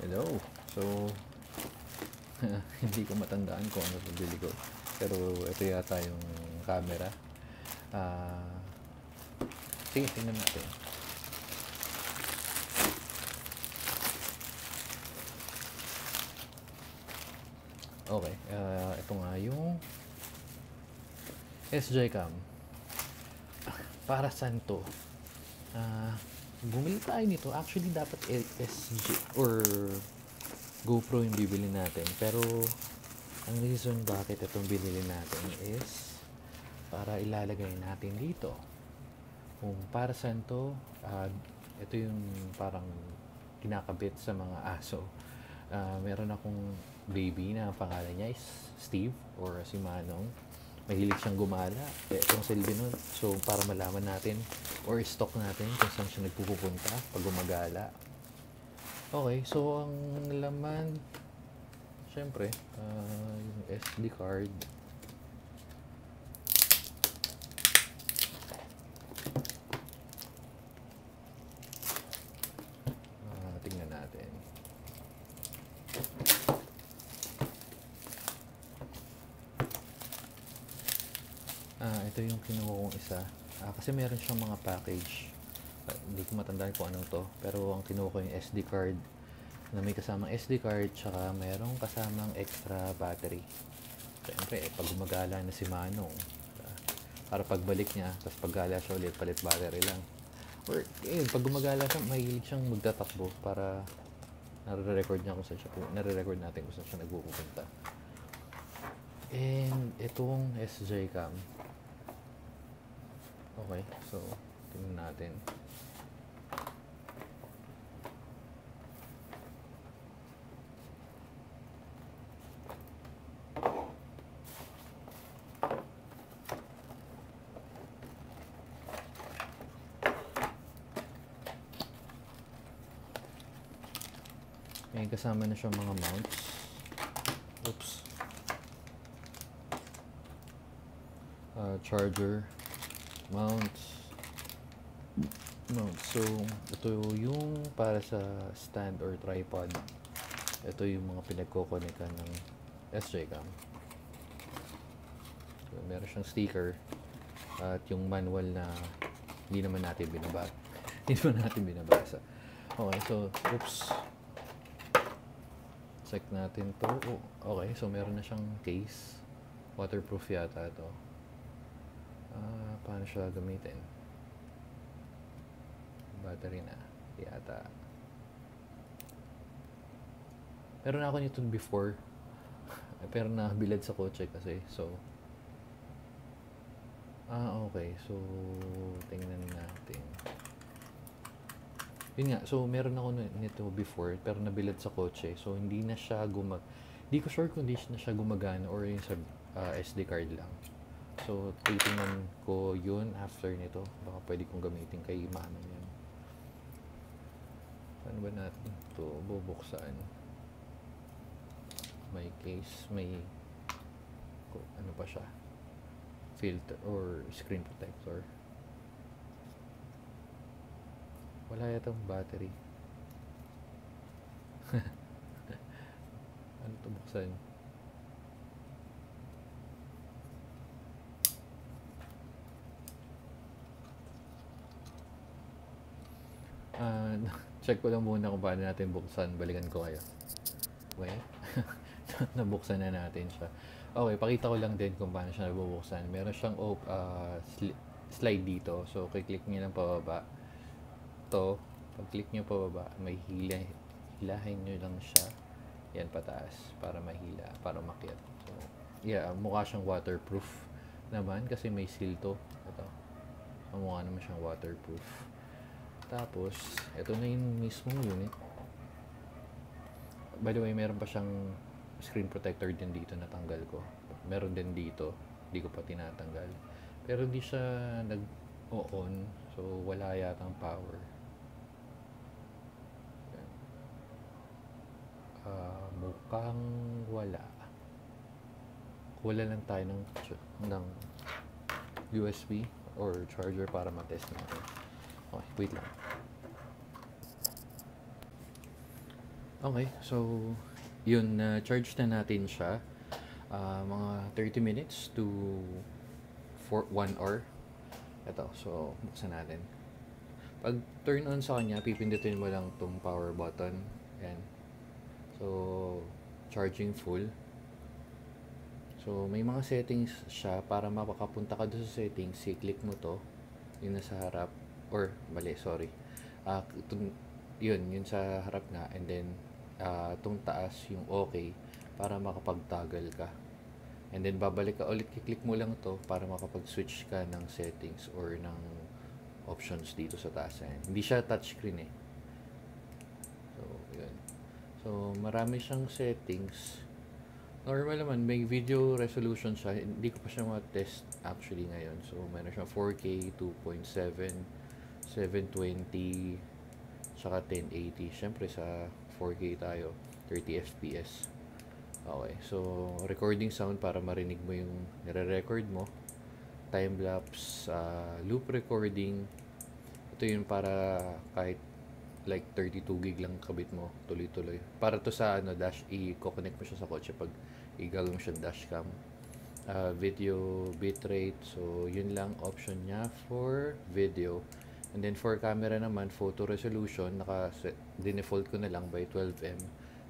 Hello. So, hindi ko matandaan kung ano pabili ko. Pero ito yata yung camera. Ah, sige, tingnan natin. Okay, ito nga yung SJ Cam. Para saan to? Bumili tayo nito. Actually, dapat SJ or GoPro yung bibili natin. Pero, ang reason bakit itong binili natin is para ilalagay natin dito. Kung para saan to, ito yung parang kinakabit sa mga aso. Meron akong baby na pangalan niya is Steve or si Manong. Mahilig siyang gumala. Itong silbi nun. So, para malaman natin or stock natin kung saan siya nagpupunta pag gumagala. Okay, so ang laman, syempre, yung SD card. Tingnan natin. Ito yung kinuha kong isa. Kasi meron siyang mga package. Hindi ko matandaan kung anong to. Pero ang kinuha ko yung SD card na may kasamang SD card tsaka merong kasamang extra battery. Siyempre, pag gumagala na si Manong, para pagbalik niya, tapos paggala siya ulit, palit battery lang. Or, pag gumagala siya, mahilig siyang magtatakbo para nare-record niya kung saan siya, nare-record natin kung saan siya nagpupunta. And, itong SJ Cam. Okay, so, tingnan natin. May kasama na siyang mga mounts. Oops. Charger. Mounts. So, ito yung para sa stand or tripod. Ito yung mga pinagkokonekan ng SJ Cam. So, meron siyang sticker at yung manual na hindi naman natin binabasa. Okay, so, oops. Check natin to. Okay, so meron na siyang case. Waterproof yata ito. Paano siya gamitin? Battery na yata. Meron na ako nito before. Pero nabilad sa kotse kasi. So, okay. So, tingnan natin. Yun nga. So, meron ako nito before. Pero nabilad sa kotse. So, hindi na siya hindi ko sure kung hindi na siya gumagana or yung sa SD card lang. So, titingnan ko yun after nito. Baka pwede kong gamitin kay Manong yun. Paano ba natin ito bubuksan? May case, may ano pa siya? Filter or screen protector. Wala yatang battery. Ano ito buksan? Check ko lang muna kung paano natin buksan. Balikan ko kayo. Okay. Nabuksan na natin siya. Okay, pakita ko lang din kung paano siya nabubuksan. Meron siyang slide dito. So, click niyo lang pababa. To, pag click niyo pababa, may hilahin niyo lang siya. Yan pataas para mahila, para makyat. So, yeah, mukha siyang waterproof naman kasi may seal to. Ito. Mukha naman siyang waterproof. Tapos, ito na yung mismong unit. By the way, meron pa siyang screen protector din dito na tanggal ko. Meron din dito. Hindi ko pa tinatanggal. Pero hindi siya nag-on. So, wala yatang power. Mukhang wala. Wala lang tayo ng USB or charger para matest natin. Okay, wait lang. Okay, so yun, na charge na natin siya. Mga 30 minutes to 1 hour. Ito, so buksan natin. Pag turn on sa kanya, pipindutin mo lang tong power button. Yan. So, charging full. So, may mga settings siya para makapunta ka doon sa settings. I-click mo to. Yun nasa harap. Or, mali, sorry. Yun sa harap nga. And then, itong taas, yung okay, para makapag-toggle ka. And then, babalik ka ulit. I-click mo lang to para makapag-switch ka ng settings or ng options dito sa taas. Ayan. Hindi siya touchscreen eh. So, yun. So, marami siyang settings. Normal naman, may video resolution siya. Hindi ko pa siya ma-test actually ngayon. So, meron siyang 4K, 2.7, 720, saka 1080. Siyempre, sa 4K tayo, 30 FPS. Okay, so, recording sound para marinig mo yung nire-record mo. Time-lapse, loop recording. Ito yun para kahit like 32 gig lang kabit mo, tuloy-tuloy. Para to sa dash, i-connect mo siya sa kotse pag igagawin mo siya dashcam. Video bitrate, so yun lang option niya for video. And then for camera naman, photo resolution, dinefault ko na lang by 12M.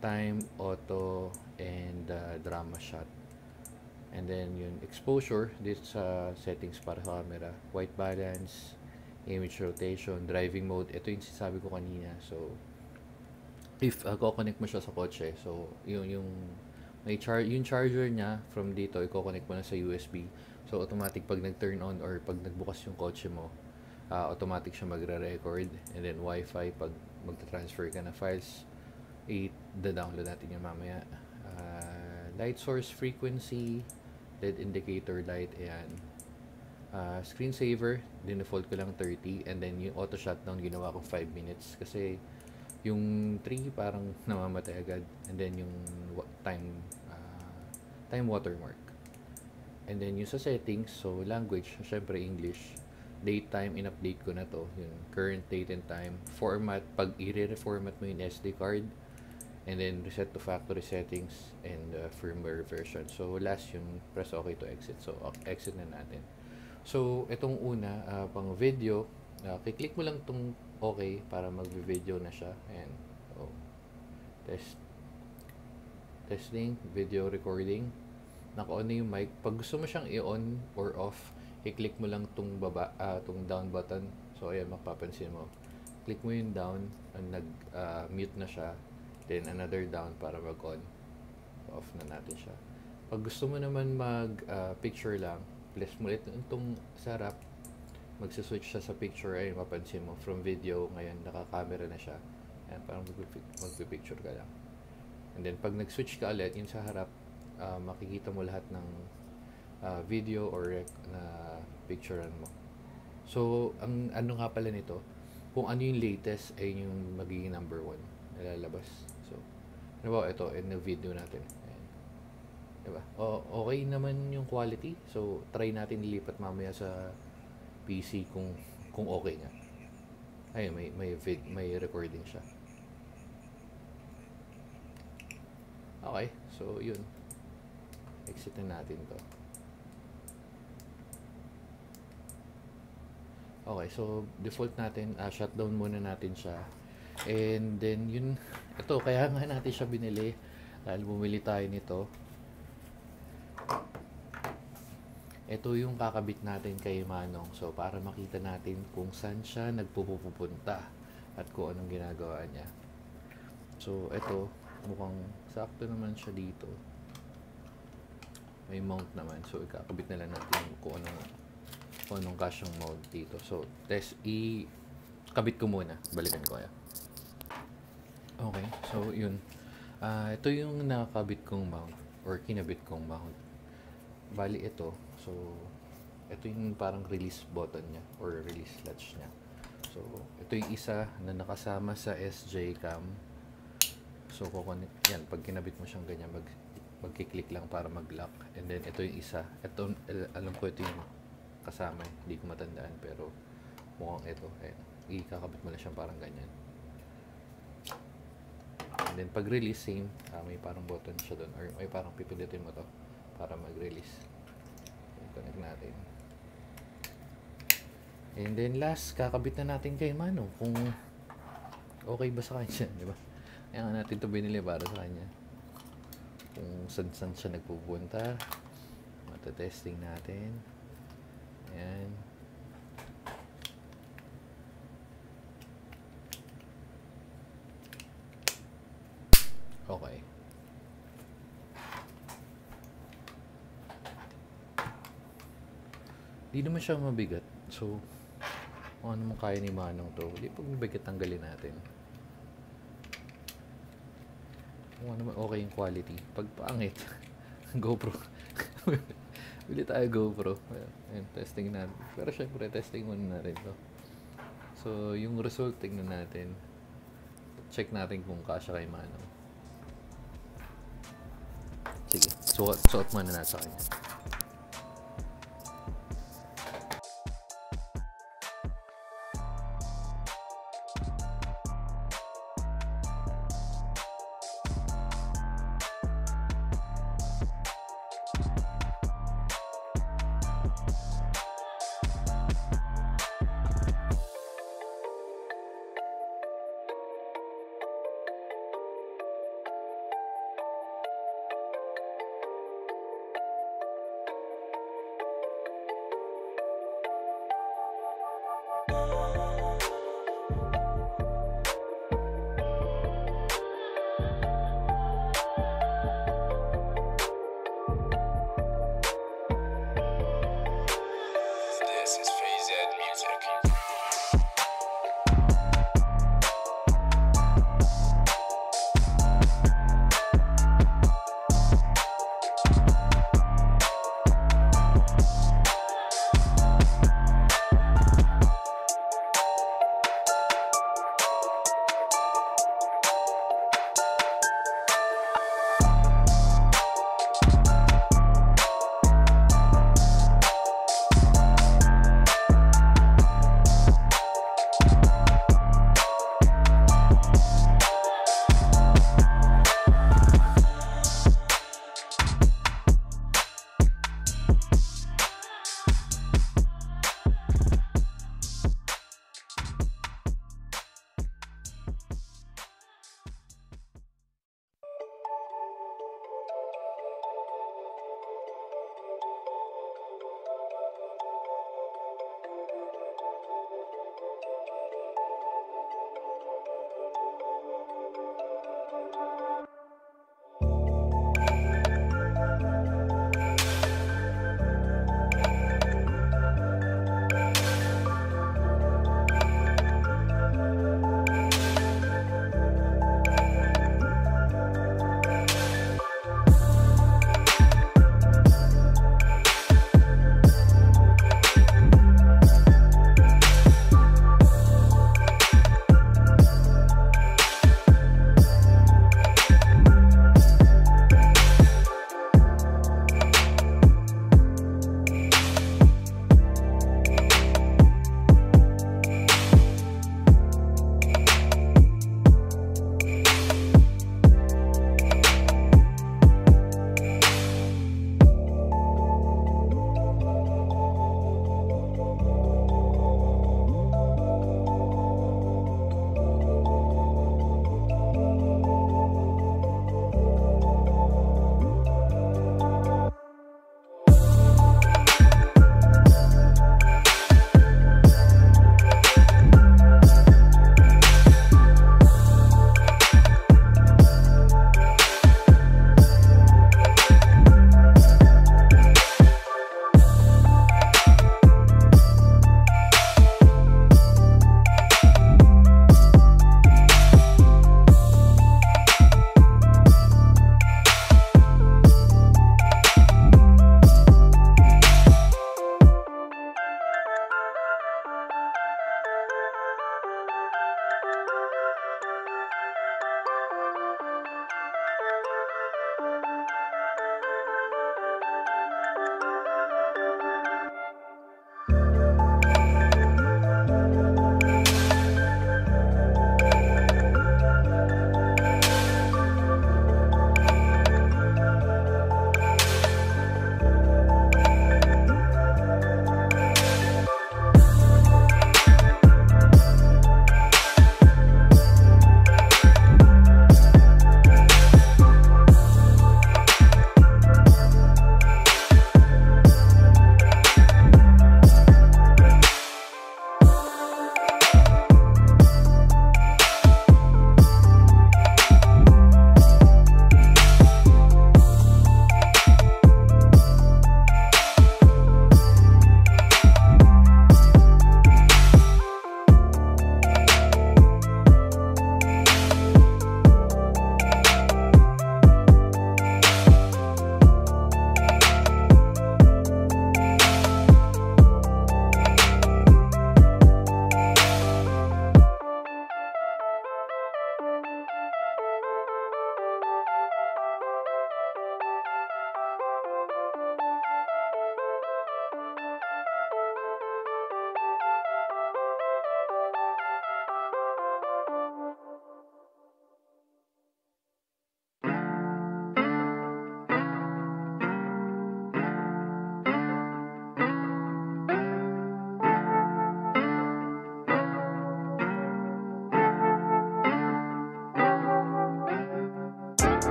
Time, auto, and drama shot. And then yung exposure, this sa settings para sa camera, white balance, image rotation, driving mode. Ito yung sinasabi ko kanina. So, if ko-connect mo siya sa kotse, so yung charger niya from dito, i-connect mo na sa USB. So, automatic pag nag-turn on or pag nagbukas yung kotse mo, automatic siya magre-record. And then, Wi-Fi, pag magta-transfer ka na files, i-download natin yung mamaya. Light source frequency, LED indicator light, ayan. Screensaver, dinefault ko lang 30, and then yung auto shutdown ginawa ko 5 minutes kasi yung 3 parang namamatay agad, and then yung time watermark. And then yung sa settings, so language, syempre English. Date time, in-update ko na to, yung current date and time. Format, pag i-reformat mo yung SD card, and then reset to factory settings and firmware version. So last yung press OK to exit. So exit na natin. So itong una, pang video, kiklik mo lang tong OK para mag-video na siya. Ayan. So, testing, video recording. Naka-on na yung mic. Pag gusto mo siyang i-on or off, i-click mo lang tong tong down button. So ayan, mapapansin mo. Click mo yung down, nag-mute na siya. Then another down para mag-on. Off na natin siya. Pag gusto mo naman mag-picture lang, press mo ulit itong sa harap, magsiswitch siya sa picture. Ay, mapansin mo, from video, ngayon naka-camera na siya. Ayan, parang magpipicture ka lang. And then, pag nag-switch ka ulit, yun sa harap, makikita mo lahat ng video or na picturean mo. So, ang ano nga pala nito, kung ano yung latest ay yung magiging number 1 nalalabas. So, ano ba ito, in the video natin. Ayan. Diba? Okay naman yung quality. So, try natin ilipat mamaya sa PC kung okay nga. Ayun, may recording siya. Okay, so yun. Exit na natin to. Okay, so default natin, shutdown muna natin siya. And then yun, ito, kaya nga natin siya binili. Dahil bumili tayo nito. Ito yung kakabit natin kay Manong. So, para makita natin kung saan siya nagpupunta at kung anong ginagawa niya. So, ito, mukhang sakto naman siya dito. May mount naman. So, ikakabit na lang natin kung anong kasyang mount dito. So, kabit ko muna. Balikan ko kaya. Okay, so yun. Ito yung nakakabit kong mount or kinabit kong mount. Bali ito. So, ito yung parang release button niya or release latch niya. So, ito yung isa na nakasama sa SJ cam. So, yan, pag kinabit mo siyang ganyan, magkiklik lang para mag-lock. And then, ito yung isa. Ito, alam ko ito yung kasama. Hindi ko matandaan, pero mukhang ito. Ayan, ikakabit mo na siyang parang ganyan. And And then pag release, same, may parang button siya doon, or may parang pipilitin mo to para mag-release. Connect natin. And then last, kakabit na natin kay Mano kung okay ba sa kanya, di ba? Kaya nga natin ito binili para sa kanya. Kung saan siya nagpupunta, matatesting natin. Ayan. Okay. Di naman siya mabigat. So, kung ano man kaya ni Manong to, di pag mabigat tanggalin natin. Kung ano man okay yung quality. Pag pangit, GoPro. Bili tayo GoPro. Ayan, testing natin. Pero syempre, testing muna natin to. So, yung result, tingnan natin. Check natin kung kasya kay Manong. Sige, suot muna na sa kanya.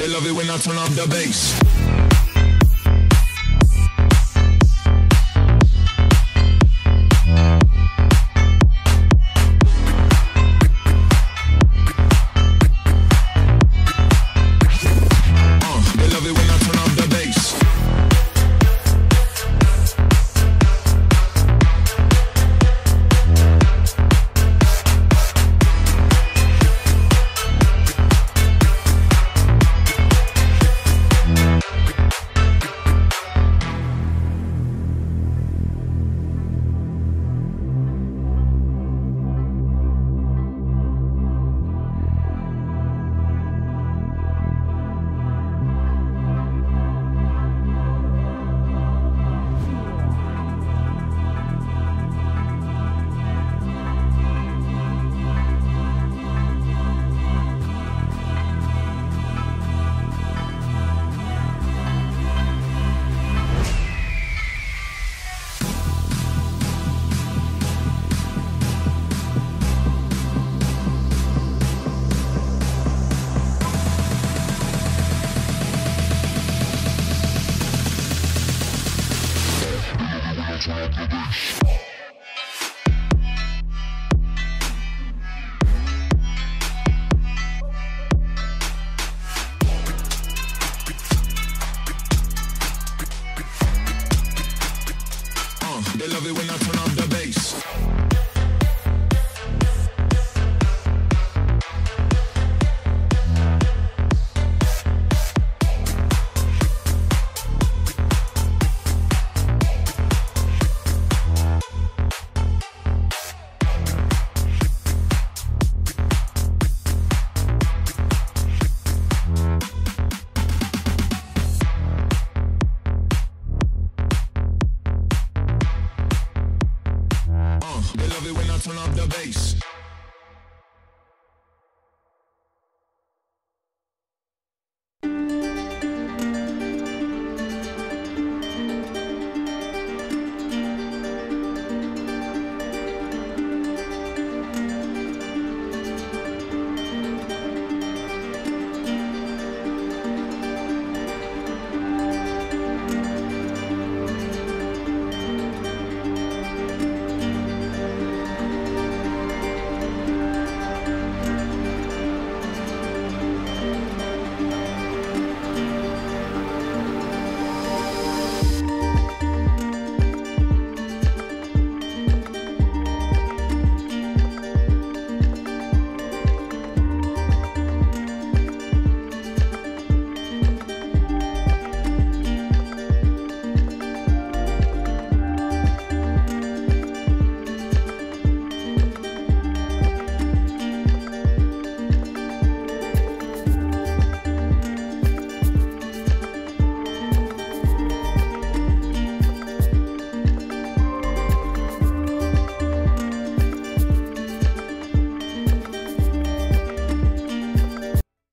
They love it when I turn up the bass. They love it when I turn up the bass. They love it when I turn